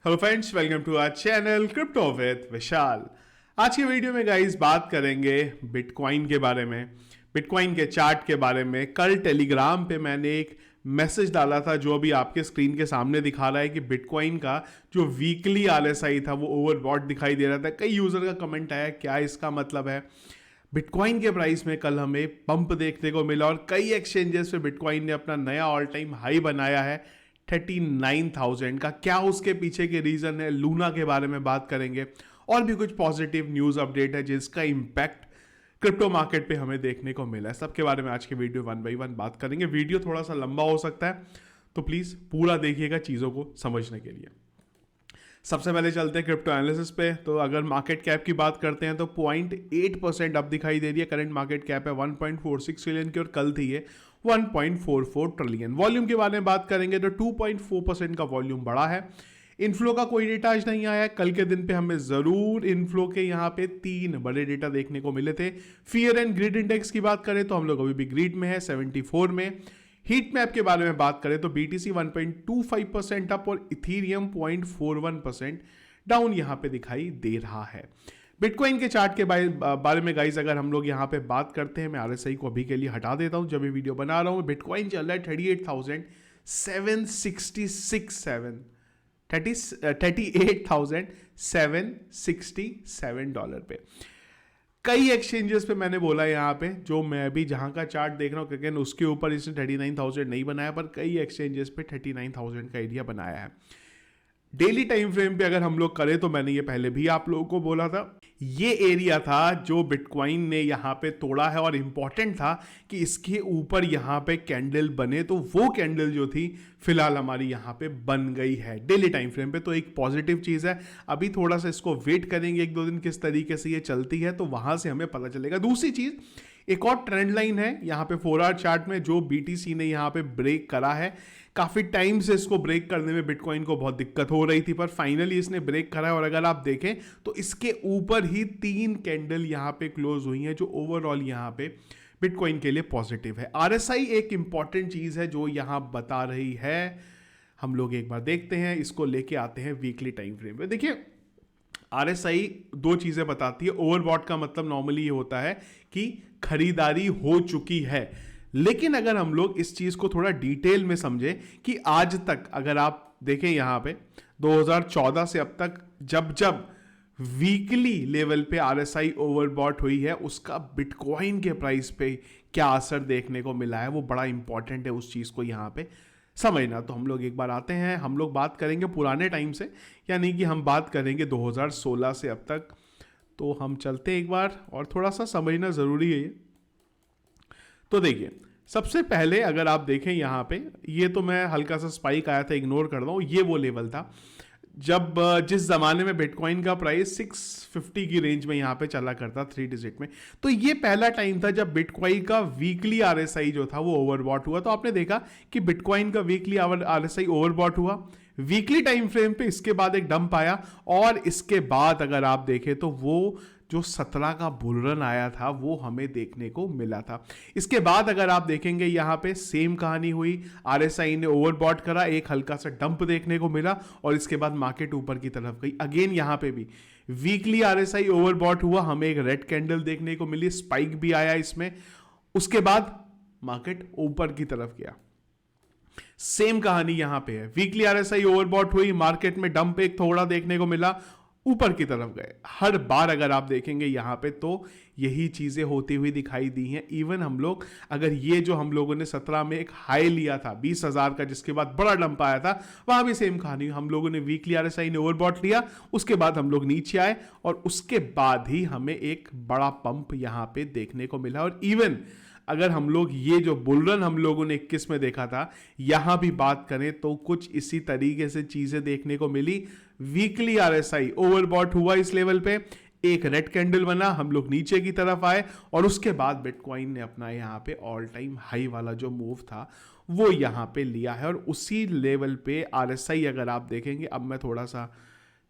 Hello friends, welcome to our channel crypto with Vishal. आज की video में गाइस बात करेंगे बिटकॉइन के बारे में, बिटकॉइन के चार्ट के बारे में। कल टेलीग्राम पे मैंने एक मैसेज डाला था जो अभी आपके स्क्रीन के सामने दिखा रहा है कि बिटकॉइन का जो वीकली आरएसआई था वो ओवरबॉट दिखाई दे रहा था। कई यूजर का कमेंट आया क्या इसका मतलब है। बिटकॉइन के प्राइस में कल हमें पंप देखने को मिला और कई एक्सचेंजेस पे बिटकॉइन ने अपना नया ऑल टाइम हाई बनाया है 39,000 का। क्या उसके पीछे के रीजन है, लूना के बारे में बात करेंगे और भी कुछ पॉजिटिव न्यूज अपडेट है जिसका इंपैक्ट क्रिप्टो मार्केट पे हमें देखने को मिला है। सबके बारे में आज की वीडियो वन बाई वन बात करेंगे। वीडियो थोड़ा सा लंबा हो सकता है तो प्लीज पूरा देखिएगा चीजों को समझने के लिए। सबसे पहले चलते हैं क्रिप्टो एनालिसिस पे। तो अगर मार्केट कैप की बात करते हैं तो 0.8% अब दिखाई दे रही है। करंट मार्केट कैप है 1.46 ट्रिलियन की और कल थी ये 1.44 ट्रिलियन। वॉल्यूम के बारे में बात करेंगे तो 2.4% का वॉल्यूम बढ़ा है। इनफ्लो का कोई डेटा आज नहीं आया है। कल के दिन पे हमें जरूर इनफ्लो के यहाँ पे 3 बड़े डेटा देखने को मिले थे। फियर एंड ग्रीड इंडेक्स की बात करें तो हम लोग अभी भी ग्रीड में है 74 में। हीट मैप के बारे में बात करें तो बीटीसी 1.25% अप और इथीरियम 0.41% डाउन यहां पे दिखाई दे रहा है। बिटकॉइन के चार्ट के बारे में गाइस अगर हम लोग यहां पे बात करते हैं, मैं आरएसआई को अभी के लिए हटा देता हूं जब ये वीडियो बना रहा हूं। बिटकॉइन चल रहा है 38,767 डॉलर पे। कई एक्सचेंजेस पे मैंने बोला यहाँ पे, जो मैं अभी जहां का चार्ट देख रहा हूँ क्योंकि उसके ऊपर इसने 39,000 नहीं बनाया, पर कई एक्सचेंजेस पे 39,000 का एरिया बनाया है। डेली टाइम फ्रेम पे अगर हम लोग करें तो मैंने ये पहले भी आप लोगों को बोला था, ये एरिया था जो बिटकॉइन ने यहाँ पे तोड़ा है और इंपॉर्टेंट था कि इसके ऊपर यहाँ पे कैंडल बने। तो वो कैंडल जो थी फिलहाल हमारी यहाँ पे बन गई है डेली टाइम फ्रेम पे, तो एक पॉजिटिव चीज है। अभी थोड़ा सा इसको वेट करेंगे एक दो दिन किस तरीके से ये चलती है तो वहां से हमें पता चलेगा। दूसरी चीज, एक और ट्रेंड लाइन है यहाँ पे 4 आवर चार्ट में जो बीटीसी ने यहाँ पे ब्रेक करा है। काफी टाइम से इसको ब्रेक करने में बिटकॉइन को बहुत दिक्कत हो रही थी, पर फाइनली इसने ब्रेक करा है और अगर आप देखें तो इसके ऊपर ही 3 कैंडल यहाँ पे क्लोज हुई हैं जो ओवरऑल यहाँ पे बिटकॉइन के लिए पॉजिटिव है। आरएसआई एक इंपॉर्टेंट चीज है जो यहां बता रही है। हम लोग एक बार देखते हैं, इसको लेके आते हैं वीकली टाइम फ्रेम पे। देखिए आरएसआई 2 चीजें बताती है। ओवरबॉट का मतलब नॉर्मली ये होता है कि खरीदारी हो चुकी है, लेकिन अगर हम लोग इस चीज को थोड़ा डिटेल में समझें कि आज तक अगर आप देखें यहां पे 2014 से अब तक जब जब वीकली लेवल पे आरएसआई ओवरबॉट हुई है उसका बिटकॉइन के प्राइस पे क्या असर देखने को मिला है, वो बड़ा इंपॉर्टेंट है उस चीज को यहां पे समझना। तो हम लोग एक बार आते हैं, हम लोग बात करेंगे पुराने टाइम से, यानी कि हम बात करेंगे 2016 से अब तक। तो हम चलते एक बार और थोड़ा सा समझना जरूरी है ये। तो देखिए सबसे पहले अगर आप देखें यहाँ पे, ये तो मैं हल्का सा स्पाइक आया था इग्नोर कर रहा हूँ, ये वो लेवल था जब जिस जमाने में बिटकॉइन का प्राइस 650 की रेंज में यहां पे चला करता 3 डिजिट में। तो ये पहला टाइम था जब बिटकॉइन का वीकली आरएसआई जो था वो ओवरबॉट हुआ। तो आपने देखा कि बिटकॉइन का वीकली आरएसआई ओवरबॉट हुआ वीकली टाइम फ्रेम पे, इसके बाद एक डंप आया और इसके बाद अगर आप देखें तो वो जो 17 का बुलरन आया था वो हमें देखने को मिला था। इसके बाद अगर आप देखेंगे यहां पे सेम कहानी हुई, आरएसआई ने ओवरबॉट करा, एक हल्का सा डंप देखने को मिला और इसके बाद मार्केट ऊपर की तरफ गई। अगेन यहां पे भी वीकली आरएसआई ओवरबॉट हुआ, हमें एक रेड कैंडल देखने को मिली, स्पाइक भी आया इसमें, उसके बाद मार्केट ऊपर की तरफ गया। सेम कहानी यहां पे है, वीकली आरएसआई ओवरबॉट हुई, मार्केट में डंप एक थोड़ा देखने को मिला, ऊपर की तरफ गए। हर बार अगर आप देखेंगे यहां पे तो यही चीजें होती हुई दिखाई दी हैं। इवन हम लोग अगर ये जो हम लोगों ने 17 में एक हाई लिया था 20,000 का जिसके बाद बड़ा डंप आया था, वहां भी सेम कहानी, हम लोगों ने वीकली आरएसआई ने ओवरबॉट लिया, उसके बाद हम लोग नीचे आए और उसके बाद ही हमें एक बड़ा पंप यहां पे देखने को मिला। और इवन अगर हम लोग ये जो बुलरन हम लोगों ने 21 में देखा था यहां भी बात करें तो कुछ इसी तरीके से चीजें देखने को मिली। वीकली आरएसआई ओवरबॉट हुआ इस लेवल पे, एक रेड कैंडल बना, हम लोग नीचे की तरफ आए और उसके बाद बिटकॉइन ने अपना यहां पे ऑल टाइम हाई वाला जो मूव था वो यहां पे लिया है। और उसी लेवल पे आरएसआई अगर आप देखेंगे, अब मैं थोड़ा सा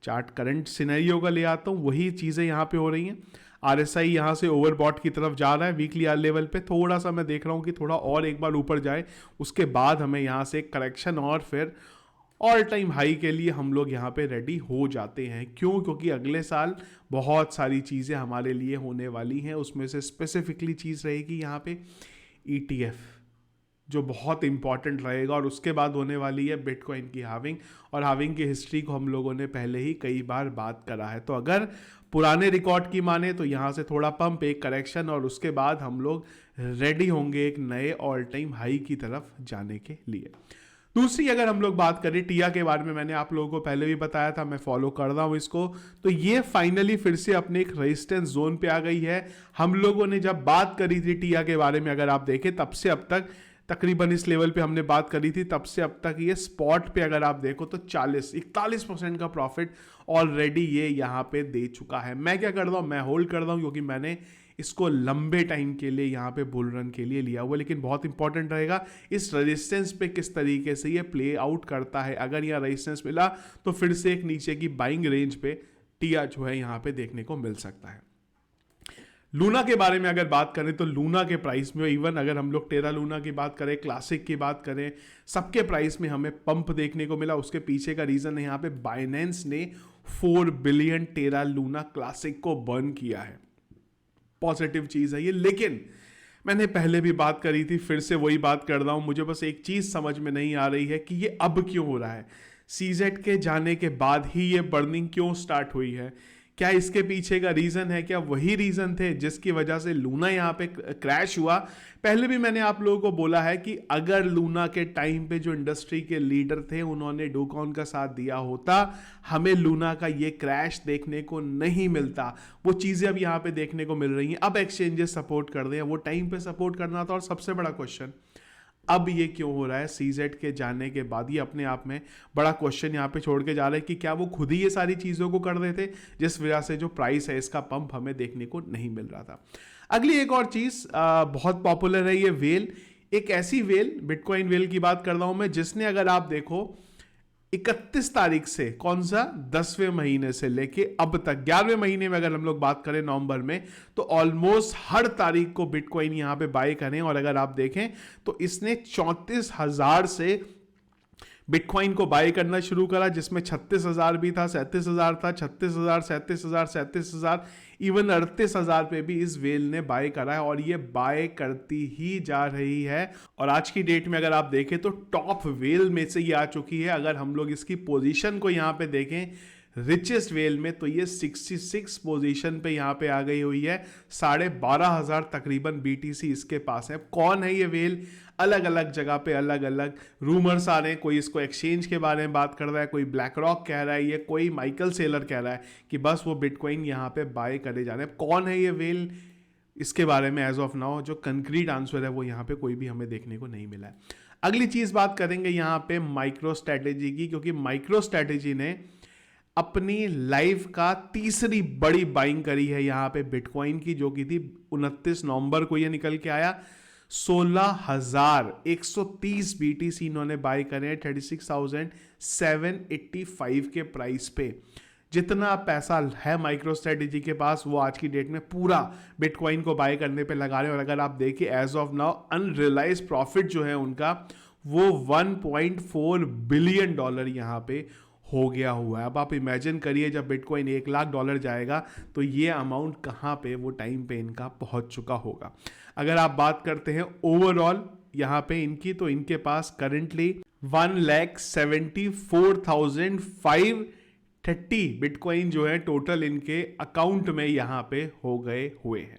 चार्ट करंट सिनेरियो का ले आता हूं, वही चीजें यहां पे हो रही हैं। आरएसआई यहां से ओवरबॉट की तरफ जा रहा है वीकली आर लेवल पे, थोड़ा सा मैं देख रहा हूं कि थोड़ा और एक बार ऊपर जाए, उसके बाद हमें यहां से करेक्शन और फिर ऑल टाइम हाई के लिए हम लोग यहाँ पे रेडी हो जाते हैं। क्यों? क्योंकि अगले साल बहुत सारी चीज़ें हमारे लिए होने वाली हैं। उसमें से स्पेसिफिकली चीज़ रहेगी यहाँ पे ETF, जो बहुत इंपॉर्टेंट रहेगा। और उसके बाद होने वाली है बिटकॉइन की हाविंग, और हाविंग की हिस्ट्री को हम लोगों ने पहले ही कई बार बात करा है। तो अगर पुराने रिकॉर्ड की माने तो यहाँ से थोड़ा पंप, एक करेक्शन, और उसके बाद हम लोग रेडी होंगे एक नए ऑल टाइम हाई की तरफ जाने के लिए। दूसरी अगर हम लोग बात करें टिया के बारे में, मैंने आप लोगों को पहले भी बताया था, मैं फॉलो कर रहा हूं इसको। तो ये फाइनली फिर से अपने एक रेजिस्टेंस जोन पे आ गई है। हम लोगों ने जब बात करी थी टिया के बारे में, अगर आप देखें तब से अब तक तकरीबन इस लेवल पे हमने बात करी थी, तब से अब तक ये स्पॉट पे अगर आप देखो तो 41% का प्रॉफिट ऑलरेडी ये यहाँ पे दे चुका है। मैं क्या कर रहा हूँ, मैं होल्ड कर रहा हूँ क्योंकि मैंने इसको लंबे टाइम के लिए यहाँ पे बुल रन के लिए लिया हुआ। लेकिन बहुत इंपॉर्टेंट रहेगा इस रेजिस्टेंस पे किस तरीके से ये प्ले आउट करता है। अगर यहाँ रेजिस्टेंस मिला तो फिर से एक नीचे की बाइंग रेंज पे टिया जो है यहाँ पे देखने को मिल सकता है। लूना के बारे में अगर बात करें तो लूना के प्राइस में, इवन अगर हम लोग टेरा लूना की बात करें, क्लासिक की बात करें, सबके प्राइस में हमें पंप देखने को मिला। उसके पीछे का रीजन है यहाँ पे बाइनेंस ने 4 बिलियन टेरा लूना क्लासिक को बर्न किया है। पॉजिटिव चीज है ये। लेकिन मैंने पहले भी बात करी थी, फिर से वही बात कर रहा हूं, मुझे बस एक चीज समझ में नहीं आ रही है कि ये अब क्यों हो रहा है। सीजेड के जाने के बाद ही ये बर्निंग क्यों स्टार्ट हुई है? क्या इसके पीछे का रीजन है? क्या वही रीजन थे जिसकी वजह से लूना यहाँ पे क्रैश हुआ? पहले भी मैंने आप लोगों को बोला है कि अगर लूना के टाइम पे जो इंडस्ट्री के लीडर थे उन्होंने डोकॉन का साथ दिया होता, हमें लूना का ये क्रैश देखने को नहीं मिलता। वो चीजें अब यहाँ पे देखने को मिल रही हैं। अब एक्सचेंजेस सपोर्ट कर रहे हैं, वो टाइम पे सपोर्ट करना था। और सबसे बड़ा क्वेश्चन, अब ये क्यों हो रहा है? सीजेड के जाने के बाद ये अपने आप में बड़ा क्वेश्चन यहाँ पे छोड़ के जा रहे हैं कि क्या वो खुद ही ये सारी चीज़ों को कर रहे थे जिस वजह से जो प्राइस है इसका पंप हमें देखने को नहीं मिल रहा था। अगली एक और चीज़ बहुत पॉपुलर है, ये वेल। एक ऐसी वेल, बिटकॉइन वेल की बात कर रहा हूं मैं, जिसने अगर आप देखो 31 तारीख से, कौन सा, 10वें महीने से लेके अब तक 11वें महीने में अगर हम लोग बात करें नवंबर में, तो ऑलमोस्ट हर तारीख को बिटकॉइन यहां पे बाय करें। और अगर आप देखें तो इसने 34,000 से बिटकॉइन को बाय करना शुरू करा, जिसमें 36,000 भी था, 37,000 था, 36,000, 37,000, 37,000, इवन 38,000 पे भी इस वेल ने बाय करा है। और ये बाय करती ही जा रही है। और आज की डेट में अगर आप देखें तो टॉप वेल में से ये आ चुकी है। अगर हम लोग इसकी पोजीशन को यहाँ पे देखें रिचेस्ट वेल में, तो ये 66 पोजीशन पे यहाँ पे आ गई हुई है। 12,500 तकरीबन BTC इसके पास है। कौन है ये वेल? अलग अलग जगह पे अलग अलग रूमर्स आ रहे हैं। कोई इसको एक्सचेंज के बारे में बात कर रहा है, कोई ब्लैक रॉक कह रहा है, ये कोई माइकल सेलर कह रहा है कि बस वो बिटकॉइन यहाँ पे बाय करे जा रहे हैं। कौन है ये वेल? इसके बारे में एज ऑफ नाउ जो कंक्रीट आंसर है वो यहाँ पे कोई भी हमें देखने को नहीं मिला है। अगली चीज बात करेंगे यहाँ पे माइक्रो स्ट्रेटेजी की, क्योंकि माइक्रो स्ट्रेटेजी ने अपनी लाइफ का तीसरी बड़ी बाइंग करी है यहाँ पे बिटकॉइन की, जो की थी 29 नवंबर को ये निकल के आया। 16,130 BTC इन्होंने बाय करे 36,785 के प्राइस पे। जितना पैसा है माइक्रो स्ट्रेटेजी के पास वो आज की डेट में पूरा बिटकॉइन को बाय करने पे लगा रहे हैं। और अगर आप देखिए as of now unrealised profit जो है उनका वो $1.4 बिलियन यहाँ पे हो गया हुआ है। अब आप इमेजिन करिए जब बिटकॉइन $1 लाख जाएगा तो ये अमाउंट कहाँ पे वो टाइम पे इनका पहुंच चुका होगा। अगर आप बात करते हैं ओवरऑल यहाँ पे इनकी, तो इनके पास करेंटली 1,74,530 बिटकॉइन जो है टोटल इनके अकाउंट में यहाँ पे हो गए हुए हैं।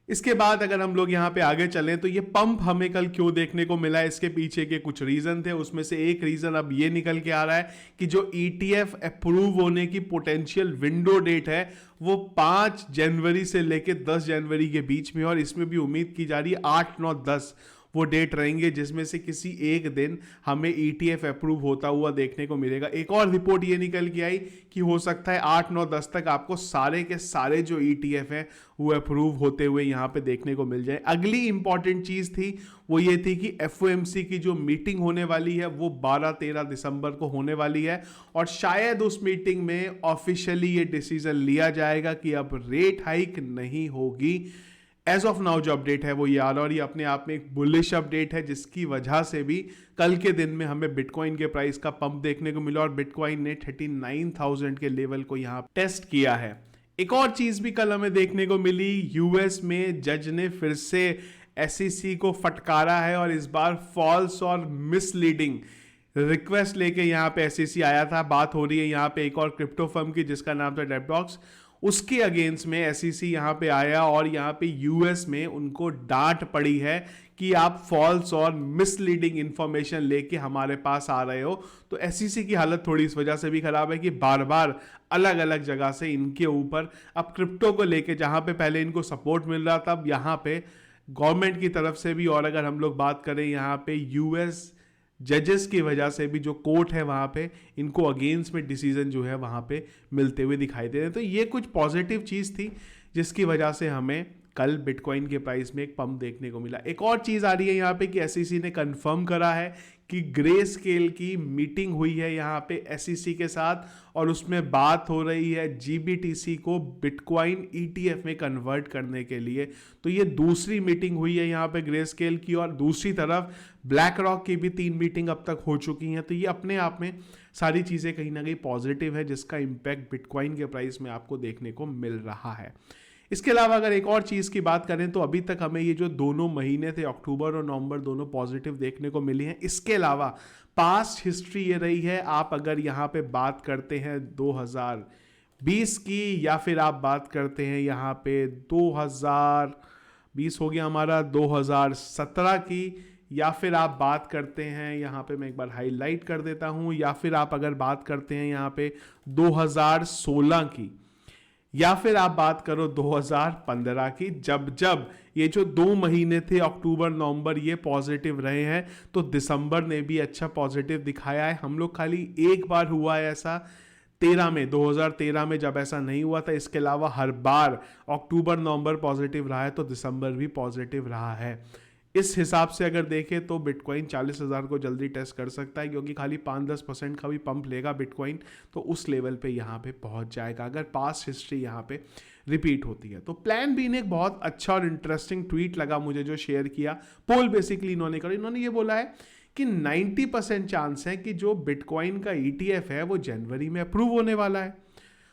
इसके बाद अगर हम लोग यहाँ पे आगे चलें तो ये पंप हमें कल क्यों देखने को मिला है, इसके पीछे के कुछ रीजन थे। उसमें से एक रीजन अब ये निकल के आ रहा है कि जो ETF अप्रूव होने की पोटेंशियल विंडो डेट है वो 5 जनवरी से लेके 10 जनवरी के बीच में, और इसमें भी उम्मीद की जा रही है 8, 9, 10 वो डेट रहेंगे, जिसमें से किसी एक दिन हमें ETF अप्रूव होता हुआ देखने को मिलेगा। एक और रिपोर्ट ये निकल के आई कि हो सकता है 8, 9, 10 तक आपको सारे के सारे जो ETF हैं वो अप्रूव होते हुए यहाँ पे देखने को मिल जाए। अगली इंपॉर्टेंट चीज थी वो ये थी कि FOMC की जो मीटिंग होने वाली है वो 12-13 दिसंबर को होने वाली है, और शायद उस मीटिंग में ऑफिशियली ये डिसीजन लिया जाएगा कि अब रेट हाइक नहीं होगी। एज ऑफ नाउ जो अपडेट है वो ये आ रहा है, और ये अपने आप में एक बुलिश अपडेट है, जिसकी वजह से भी कल के दिन में हमें बिटकॉइन के प्राइस का पंप देखने को मिला और बिटकॉइन ने 39,000 के लेवल को यहां टेस्ट किया है। एक और चीज भी कल हमें देखने को मिली, यूएस में जज ने फिर से एसईसी को फटकारा है और इस बार फॉल्स और मिसलीडिंग रिक्वेस्ट लेके यहाँ पे एसईसी आया था। बात हो रही है यहाँ पे एक और क्रिप्टो फर्म की जिसका नाम था डेप्टॉक्स, उसके अगेंस्ट में एसईसी यहाँ पे आया और यहाँ पे यूएस में उनको डांट पड़ी है कि आप फॉल्स और मिसलीडिंग इंफॉर्मेशन लेके हमारे पास आ रहे हो। तो एसईसी की हालत थोड़ी इस वजह से भी खराब है कि बार बार अलग अलग जगह से इनके ऊपर अब क्रिप्टो को लेके, जहां पे पहले इनको सपोर्ट मिल रहा था, अब यहाँ पे गवर्नमेंट की तरफ से भी, और अगर हम लोग बात करें यहाँ पे यूएस जजेस की वजह से भी, जो कोर्ट है वहां पे इनको अगेंस्ट में डिसीजन जो है वहां पे मिलते हुए दिखाई दे रहे हैं। तो ये कुछ पॉजिटिव चीज थी जिसकी वजह से हमें कल बिटकॉइन के प्राइस में एक पंप देखने को मिला। एक और चीज आ रही है यहाँ पे कि एसईसी ने कंफर्म करा है कि ग्रे स्केल की मीटिंग हुई है यहाँ पे एसईसी के साथ, और उसमें बात हो रही है जीबीटीसी को बिटकॉइन ईटीएफ में कन्वर्ट करने के लिए। तो ये दूसरी मीटिंग हुई है यहाँ पे ग्रे स्केल की, और दूसरी तरफ ब्लैक रॉक की भी 3 मीटिंग अब तक हो चुकी हैं। तो ये अपने आप में सारी चीज़ें कहीं ना कहीं पॉजिटिव है, जिसका इम्पैक्ट बिटकॉइन के प्राइस में आपको देखने को मिल रहा है। इसके अलावा अगर एक और चीज़ की बात करें तो अभी तक हमें ये जो दोनों महीने थे, अक्टूबर और नवंबर, दोनों पॉजिटिव देखने को मिली हैं। इसके अलावा पास्ट हिस्ट्री ये रही है, आप अगर यहाँ पे बात करते हैं 2020 की, या फिर आप बात करते हैं यहाँ पे 2020 हो गया हमारा, 2017 की, या फिर आप बात करते हैं यहाँ पे, मैं एक बार हाईलाइट कर देता हूँ, या फिर आप अगर बात करते हैं यहाँ पे 2016 की, या फिर आप बात करो 2015 की, जब जब ये जो 2 महीने थे अक्टूबर नवंबर ये पॉजिटिव रहे हैं, तो दिसंबर ने भी अच्छा पॉजिटिव दिखाया है। हम लोग खाली एक बार हुआ है ऐसा 2013 में जब ऐसा नहीं हुआ था, इसके अलावा हर बार अक्टूबर नवंबर पॉजिटिव रहा है, तो दिसंबर भी पॉजिटिव रहा है। इस हिसाब से अगर देखें तो बिटकॉइन 40,000 को जल्दी टेस्ट कर सकता है, क्योंकि खाली 5-10% का भी पंप लेगा बिटकॉइन तो उस लेवल पे यहाँ पे पहुँच जाएगा, अगर पास्ट हिस्ट्री यहाँ पे रिपीट होती है। तो प्लान बी ने एक बहुत अच्छा और इंटरेस्टिंग ट्वीट लगा मुझे जो शेयर किया, पोल बेसिकली इन्होंने करा। इन्होंने ये बोला है कि 90% चांस है कि जो बिटकॉइन का ETF है वो जनवरी में अप्रूव होने वाला है,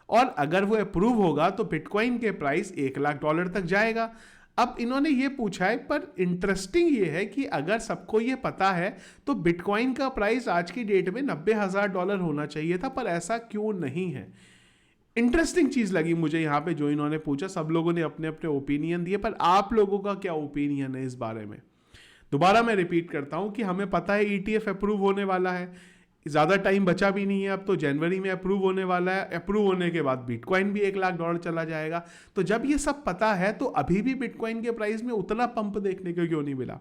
और अगर वो अप्रूव होगा तो बिटकॉइन के प्राइस $1,00,000 तक जाएगा। अब इन्होंने ये पूछा है, पर इंटरेस्टिंग ये है कि अगर सबको ये पता है तो बिटकॉइन का प्राइस आज की डेट में $90,000 होना चाहिए था, पर ऐसा क्यों नहीं है। इंटरेस्टिंग चीज लगी मुझे यहाँ पे जो इन्होंने पूछा। सब लोगों ने अपने अपने ओपिनियन दिए, पर आप लोगों का क्या ओपिनियन है इस बारे में। दोबारा मैं रिपीट करता हूं कि हमें पता है ETF अप्रूव होने वाला है, ज़्यादा टाइम बचा भी नहीं है, अब तो जनवरी में अप्रूव होने वाला है। अप्रूव होने के बाद बिटकॉइन भी $1,00,000 चला जाएगा। तो जब ये सब पता है तो अभी भी बिटकॉइन के प्राइस में उतना पंप देखने को क्यों नहीं मिला।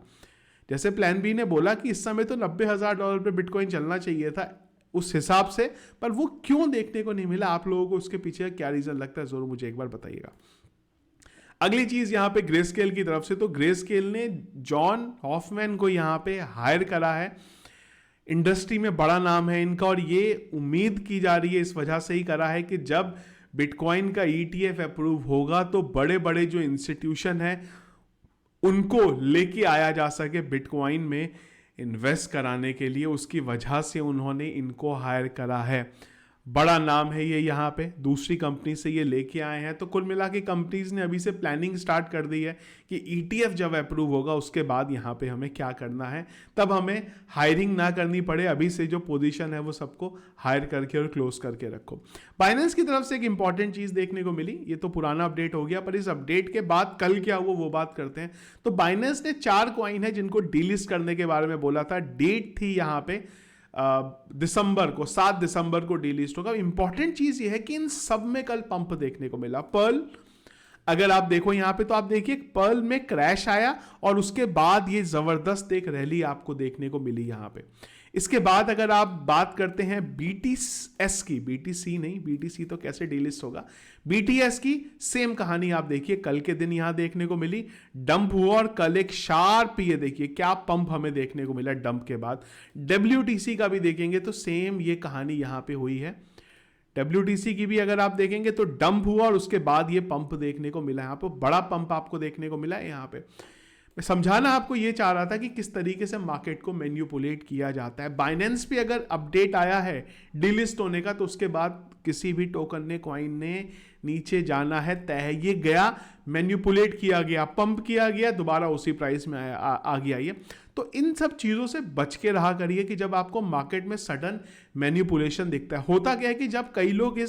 जैसे प्लान बी ने बोला कि इस समय तो $90,000 पे बिटकॉइन चलना चाहिए था उस हिसाब से, पर वो क्यों देखने को नहीं मिला। आप लोगों को उसके पीछे क्या रीज़न लगता है, ज़रूर मुझे एक बार बताइएगा। अगली चीज यहां पे ग्रे स्केल की तरफ से, तो ग्रे स्केल ने जॉन हॉफमैन को यहां पे हायर करा है। इंडस्ट्री में बड़ा नाम है इनका, और ये उम्मीद की जा रही है, इस वजह से ही करा है कि जब बिटकॉइन का ETF अप्रूव होगा तो बड़े बड़े जो इंस्टीट्यूशन हैं उनको लेके आया जा सके बिटकॉइन में इन्वेस्ट कराने के लिए। उसकी वजह से उन्होंने इनको हायर करा है। बड़ा नाम है ये, यहाँ पे दूसरी कंपनी से ये लेके आए हैं। तो कुल मिला के कंपनीज ने अभी से प्लानिंग स्टार्ट कर दी है कि ETF जब अप्रूव होगा उसके बाद यहाँ पे हमें क्या करना है, तब हमें हायरिंग ना करनी पड़े। अभी से जो पोजीशन है वो सबको हायर करके और क्लोज करके रखो। बाइनेंस की तरफ से एक इंपॉर्टेंट चीज देखने को मिली, ये तो पुराना अपडेट हो गया, पर इस अपडेट के बाद कल क्या हुआ वो बात करते हैं। तो बाइनेंस ने 4 कॉइन है जिनको डीलिस्ट करने के बारे में बोला था। डेट थी यहाँ पे दिसंबर को, 7 दिसंबर को डीलिस्ट होगा। इंपॉर्टेंट चीज ये है कि इन सब में कल पंप देखने को मिला। पर्ल अगर आप देखो यहां पे तो आप देखिए पर्ल में क्रैश आया और उसके बाद ये जबरदस्त एक रैली आपको देखने को मिली यहां पे। इसके बाद अगर आप बात करते हैं BTS की, BTC नहीं, BTC तो कैसे डीलिस्ट होगा, BTS की सेम कहानी आप देखिए कल के दिन यहां देखने को मिली। डंप हुआ और कल एक शार्प, ये देखिए क्या पंप हमें देखने को मिला डंप के बाद। WTC का भी देखेंगे तो सेम ये कहानी यहां पे हुई है। WTC की भी अगर आप देखेंगे तो डंप हुआ और उसके बाद ये पंप देखने को मिला, यहाँ पे बड़ा पंप आपको देखने को मिला है। यहाँ पे मैं समझाना आपको ये चाह रहा था कि किस तरीके से मार्केट को मैन्युपुलेट किया जाता है। बाइनेंस पे अगर अपडेट आया है डिलिस्ट होने का तो उसके बाद किसी भी टोकन ने, कॉइन ने नीचे जाना है तय है। ये गया, मैन्युपुलेट किया गया, पंप किया गया, दोबारा उसी प्राइस में आ गया ये। तो इन सब चीज़ों से बच के रहा करिए कि जब आपको मार्केट में सडन मैन्युपुलेशन दिखता है। होता क्या है कि जब कई लोग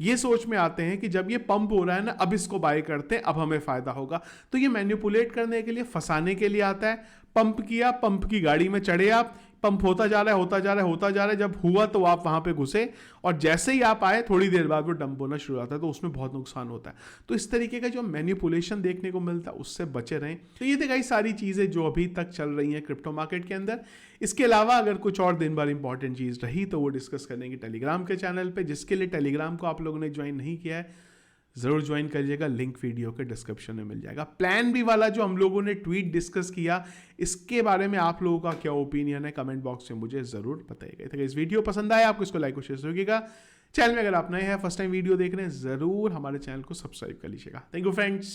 ये सोच में आते हैं कि जब ये पंप हो रहा है ना, अब इसको बाय करते हैं, अब हमें फायदा होगा, तो ये मैन्युपुलेट करने के लिए, फंसाने के लिए आता है। पंप किया, पंप की गाड़ी में चढ़े आप, पंप होता जा रहा है, होता जा रहा है, होता जा रहा है, जब हुआ तो आप वहां पे घुसे और जैसे ही आप आए थोड़ी देर बाद वो डंप होना शुरू होता है, तो उसमें बहुत नुकसान होता है। तो इस तरीके का जो मैन्युपुलेशन देखने को मिलता है उससे बचे रहें। तो ये देखा सारी चीज़ें जो अभी तक चल रही हैं क्रिप्टो मार्केट के अंदर। इसके अलावा अगर कुछ और दिन भर इंपॉर्टेंट चीज़ रही तो वो डिस्कस करेंगे टेलीग्राम के चैनल पर, जिसके लिए टेलीग्राम को आप लोगों ने ज्वाइन नहीं किया है ज़रूर ज्वाइन करिएगा, लिंक वीडियो के डिस्क्रिप्शन में मिल जाएगा। प्लान बी वाला जो हम लोगों ने ट्वीट डिस्कस किया, इसके बारे में आप लोगों का क्या ओपिनियन है कमेंट बॉक्स में मुझे ज़रूर बताइएगा। तो इस वीडियो पसंद आया आपको, इसको लाइक और शेयर करिएगा। चैनल में अगर आप नए हैं, फर्स्ट टाइम वीडियो देख रहे हैं, ज़रूर हमारे चैनल को सब्सक्राइब कर लीजिएगा। Thank you friends.